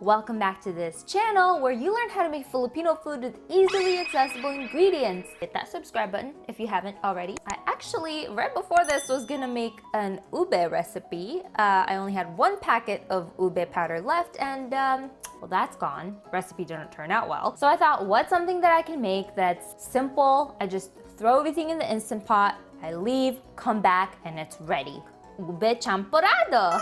Welcome back to this channel where you learn how to make Filipino food with easily accessible ingredients. Hit that subscribe button if you haven't already. I actually, right before this, was gonna make an ube recipe. I only had one packet of ube powder left and well, that's gone. Recipe didn't turn out well. So I thought, what's something that I can make that's simple? I just throw everything in the Instant Pot, I leave, come back, and it's ready. Ube champorado!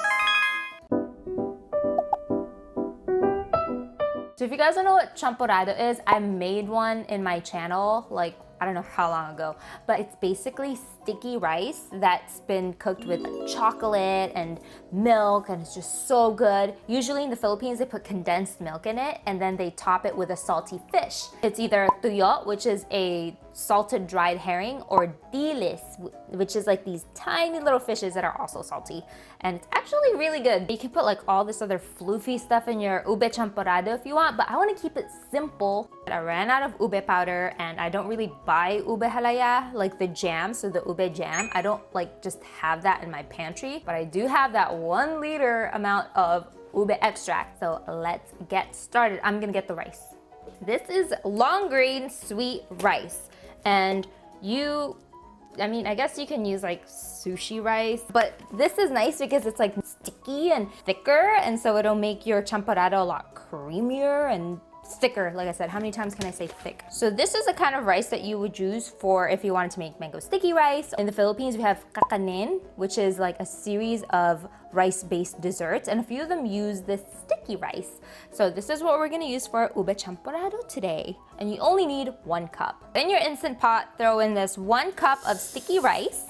So if you guys don't know what champorado is, I made one in my channel, like, I don't know how long ago, but it's basically sticky rice that's been cooked with chocolate and milk, and it's just so good. Usually in the Philippines, they put condensed milk in it, and then they top it with a salty fish. It's either tuyo, which is a salted dried herring, or dilis, which is like these tiny little fishes that are also salty. And it's actually really good. You can put like all this other floofy stuff in your ube champorado if you want, but I want to keep it simple. I ran out of ube powder and I don't really buy ube halaya, like the jam, so the ube jam. I don't like just have that in my pantry, but I do have that 1 liter amount of ube extract. So let's get started. I'm gonna get the rice. This is long grain sweet rice. And I guess you can use like sushi rice, but this is nice because it's like sticky and thicker, and so it'll make your champorado a lot creamier and thicker. Like I said, how many times can I say thick? So this is the kind of rice that you would use for if you wanted to make mango sticky rice. In the Philippines, we have kakanin, which is like a series of rice-based desserts, and a few of them use this sticky rice. So this is what we're gonna use for ube champorado today. And you only need 1 cup. In your Instant Pot, throw in this 1 cup of sticky rice.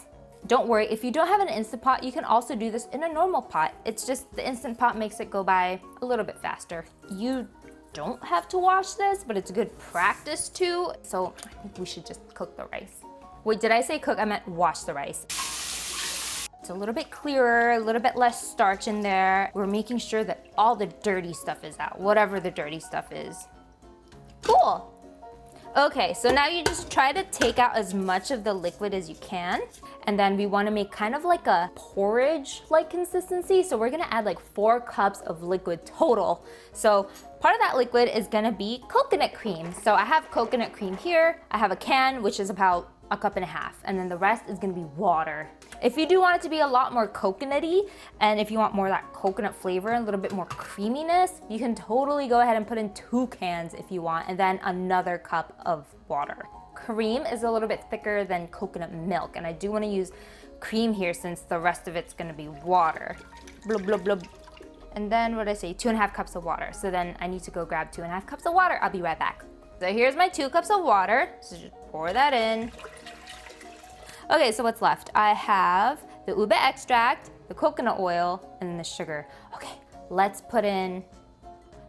Don't worry, if you don't have an Instant Pot, you can also do this in a normal pot. It's just the Instant Pot makes it go by a little bit faster. You don't have to wash this, but it's good practice too. So I think we should just cook the rice. Wait, did I say cook? I meant wash the rice. It's a little bit clearer, a little bit less starch in there. We're making sure that all the dirty stuff is out, whatever the dirty stuff is. Cool. Okay, so now you just try to take out as much of the liquid as you can. And then we wanna make kind of like a porridge-like consistency. So we're gonna add like 4 cups of liquid total. So part of that liquid is gonna be coconut cream. So I have coconut cream here. I have a can, which is about 1.5 cups. And then the rest is gonna be water. If you do want it to be a lot more coconutty, and if you want more of that coconut flavor and a little bit more creaminess, you can totally go ahead and put in 2 cans if you want, and then another cup of water. Cream is a little bit thicker than coconut milk, and I do want to use cream here since the rest of it's going to be water. Blub, blub, blub. And then what did I say? 2.5 cups of water. So then I need to go grab 2.5 cups of water. I'll be right back. So here's my 2 cups of water. So just pour that in. Okay, so what's left? I have the ube extract, the coconut oil, and then the sugar. Okay, let's put in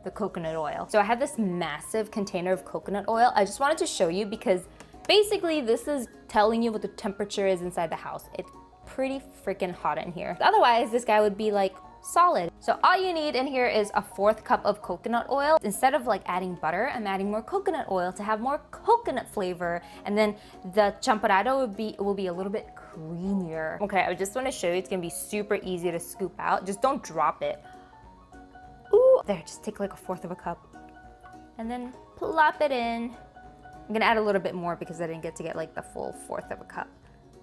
the coconut oil. So I have this massive container of coconut oil. I just wanted to show you because basically this is telling you what the temperature is inside the house. It's pretty freaking hot in here. Otherwise, this guy would be like solid. So all you need in here is a 1/4 cup of coconut oil. Instead of like adding butter, I'm adding more coconut oil to have more coconut flavor. And then the champorado will be a little bit creamier. Okay, I just want to show you, it's gonna be super easy to scoop out. Just don't drop it. Ooh, there, just take like a 1/4 cup. And then plop it in. I'm gonna add a little bit more because I didn't get to get like the full 1/4 cup.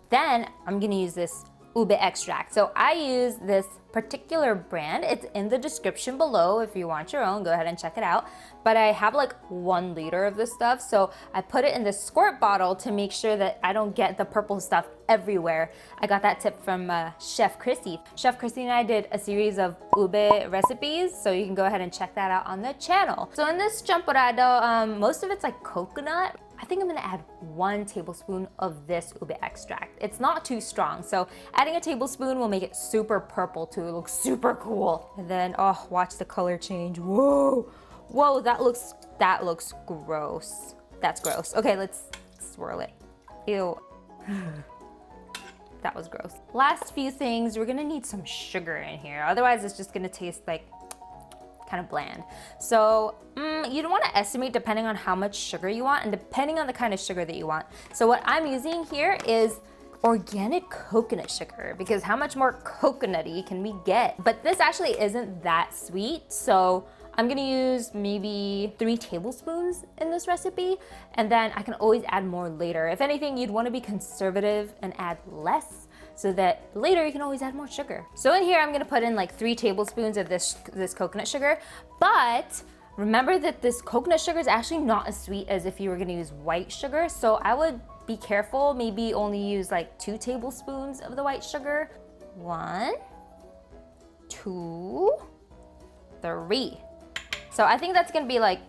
Then I'm gonna use this ube extract. So I use this particular brand. It's in the description below. If you want your own, go ahead and check it out. But I have like 1 liter of this stuff. So I put it in this squirt bottle to make sure that I don't get the purple stuff everywhere. I got that tip from Chef Chrissy. Chef Chrissy and I did a series of ube recipes. So you can go ahead and check that out on the channel. So in this champorado, most of it's like coconut. I think I'm gonna add 1 tablespoon of this ube extract. It's not too strong, so adding a tablespoon will make it super purple too. It looks super cool. And then, oh, watch the color change. Whoa, whoa, that looks gross. That's gross. Okay, let's swirl it. Ew. That was gross. Last few things, we're gonna need some sugar in here. Otherwise, it's just gonna taste like kind of bland. So you don't want to estimate depending on how much sugar you want and depending on the kind of sugar that you want. So what I'm using here is organic coconut sugar, because how much more coconutty can we get? But this actually isn't that sweet, so I'm gonna use maybe 3 tablespoons in this recipe, and then I can always add more later. If anything, you'd wanna be conservative and add less so that later you can always add more sugar. So in here, I'm gonna put in like 3 tablespoons of this coconut sugar, but remember that this coconut sugar is actually not as sweet as if you were gonna use white sugar, so I would be careful, maybe only use like 2 tablespoons of the white sugar. 1, 2, 3. So I think that's gonna be like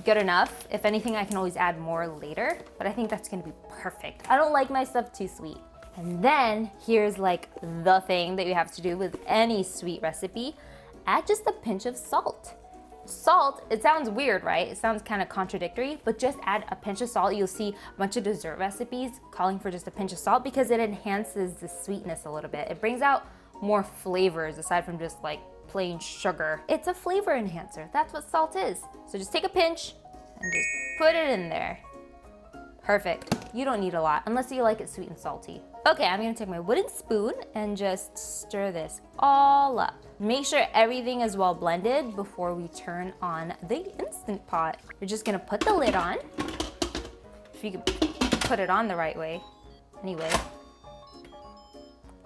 good enough. If anything, I can always add more later, but I think that's gonna be perfect. I don't like my stuff too sweet. And then here's like the thing that you have to do with any sweet recipe. Add just a pinch of salt. Salt, it sounds weird, right? It sounds kind of contradictory, but just add a pinch of salt. You'll see a bunch of dessert recipes calling for just a pinch of salt because it enhances the sweetness a little bit. It brings out more flavors aside from just like plain sugar. It's a flavor enhancer. That's what salt is. So just take a pinch and just put it in there. Perfect. You don't need a lot unless you like it sweet and salty. Okay, I'm gonna take my wooden spoon and just stir this all up. Make sure everything is well blended before we turn on the Instant Pot. We're just gonna put the lid on. If you could put it on the right way. Anyway,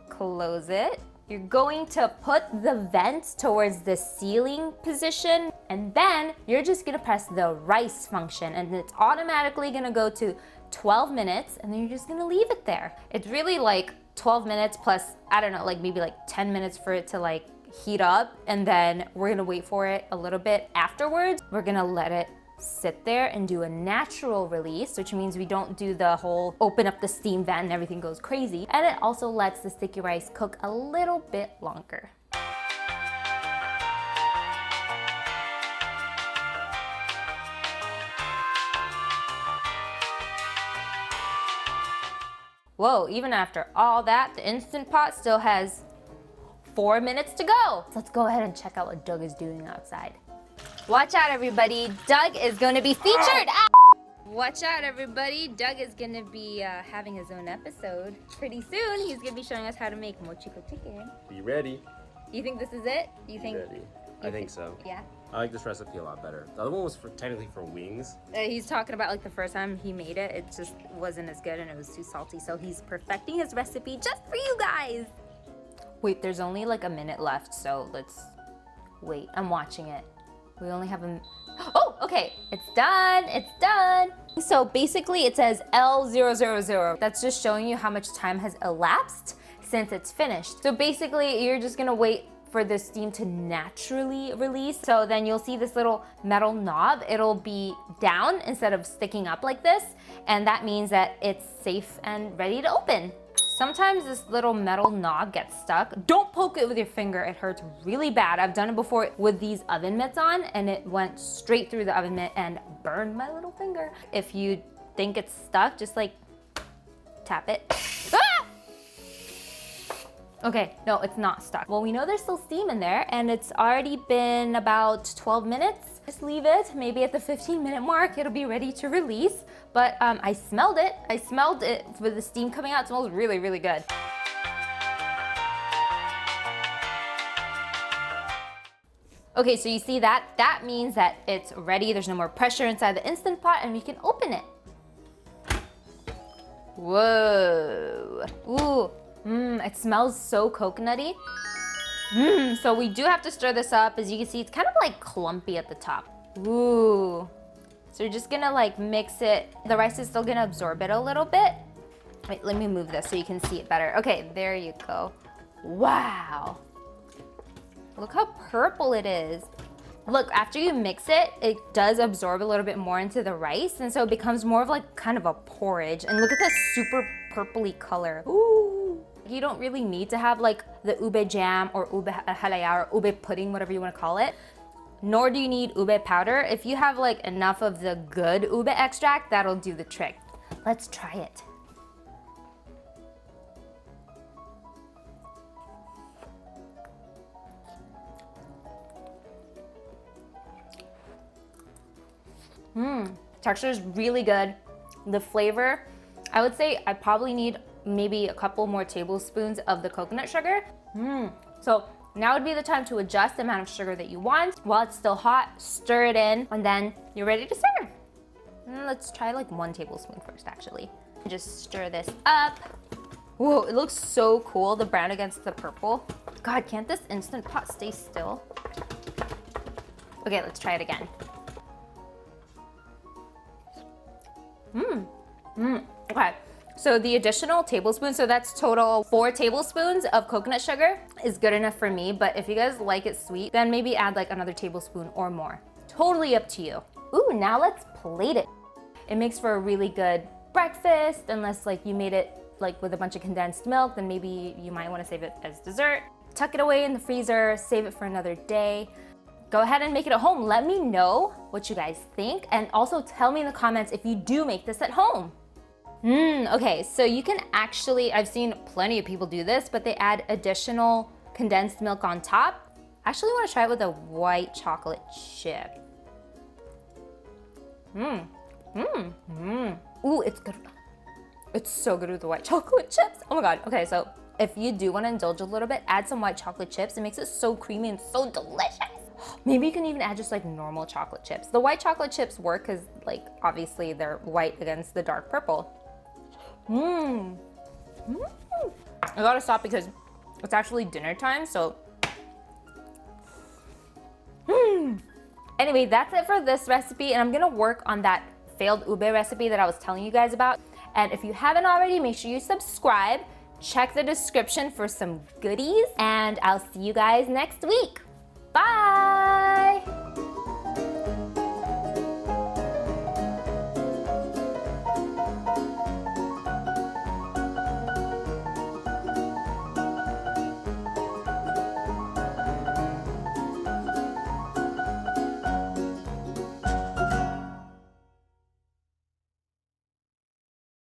close it. You're going to put the vent towards the ceiling position, and then you're just gonna press the rice function, and it's automatically gonna go to 12 minutes, and then you're just gonna leave it there. It's really like 12 minutes plus, I don't know, like maybe like 10 minutes for it to like heat up, and then we're gonna wait for it a little bit afterwards. We're gonna let it sit there and do a natural release, which means we don't do the whole open up the steam vent and everything goes crazy. And it also lets the sticky rice cook a little bit longer. Whoa, even after all that, the Instant Pot still has 4 minutes to go. So let's go ahead and check out what Doug is doing outside. Watch out, everybody. Doug is going to be featured. Ah! Watch out, everybody. Doug is going to be having his own episode pretty soon. He's going to be showing us how to make mochiko chicken. Be ready. You think this is it? You think? Ready. I think so. Yeah. I like this recipe a lot better. The other one was technically for wings. He's talking about like the first time he made it, it just wasn't as good and it was too salty. So he's perfecting his recipe just for you guys. Wait, there's only like a minute left, so let's wait. I'm watching it. We only have a... Oh, okay. It's done. It's done. So basically it says L000. That's just showing you how much time has elapsed since it's finished. So basically you're just gonna wait for the steam to naturally release. So then you'll see this little metal knob. It'll be down instead of sticking up like this. And that means that it's safe and ready to open. Sometimes this little metal knob gets stuck. Don't poke it with your finger, it hurts really bad. I've done it before with these oven mitts on and it went straight through the oven mitt and burned my little finger. If you think it's stuck, just like tap it. Ah! Okay, no, it's not stuck. Well, we know there's still steam in there and it's already been about 12 minutes. Just leave it, maybe at the 15-minute mark, it'll be ready to release. But I smelled it. I smelled it with the steam coming out. It smells really, really good. Okay, so you see that? That means that it's ready. There's no more pressure inside the Instant Pot and we can open it. Whoa. Ooh. It smells so coconutty. So we do have to stir this up. As you can see, it's kind of like clumpy at the top. Ooh. So you're just gonna like mix it. The rice is still gonna absorb it a little bit. Wait, let me move this so you can see it better. Okay, there you go. Wow. Look how purple it is. Look, after you mix it, it does absorb a little bit more into the rice, and so it becomes more of like kind of a porridge. And look at that super purpley color. Ooh. You don't really need to have like the ube jam or ube halaya or ube pudding, whatever you want to call it. Nor do you need ube powder. If you have like enough of the good ube extract, that'll do the trick. Let's try it. Texture is really good. The flavor, I would say I probably need maybe a couple more tablespoons of the coconut sugar. So Now would be the time to adjust the amount of sugar that you want. While it's still hot, stir it in, and then you're ready to serve. Let's try like 1 tablespoon first, actually. Just stir this up. Whoa, it looks so cool, the brown against the purple. God, can't this Instant Pot stay still? Okay, let's try it again. Okay, so the additional tablespoon, so that's total 4 tablespoons of coconut sugar is good enough for me, but if you guys like it sweet, then maybe add like another tablespoon or more. Totally up to you. Ooh, now let's plate it. It makes for a really good breakfast, unless like you made it like with a bunch of condensed milk, then maybe you might want to save it as dessert. Tuck it away in the freezer, save it for another day. Go ahead and make it at home. Let me know what you guys think, and also tell me in the comments if you do make this at home. Okay, so you can actually, I've seen plenty of people do this, but they add additional condensed milk on top. I actually want to try it with a white chocolate chip. Ooh, it's good. It's so good with the white chocolate chips. Oh my God. Okay, so if you do want to indulge a little bit, add some white chocolate chips. It makes it so creamy and so delicious. Maybe you can even add just like normal chocolate chips. The white chocolate chips work because like obviously they're white against the dark purple. I gotta stop because it's actually dinner time, so. Anyway, that's it for this recipe, and I'm gonna work on that failed ube recipe that I was telling you guys about. And if you haven't already, make sure you subscribe. Check the description for some goodies, and I'll see you guys next week. Bye!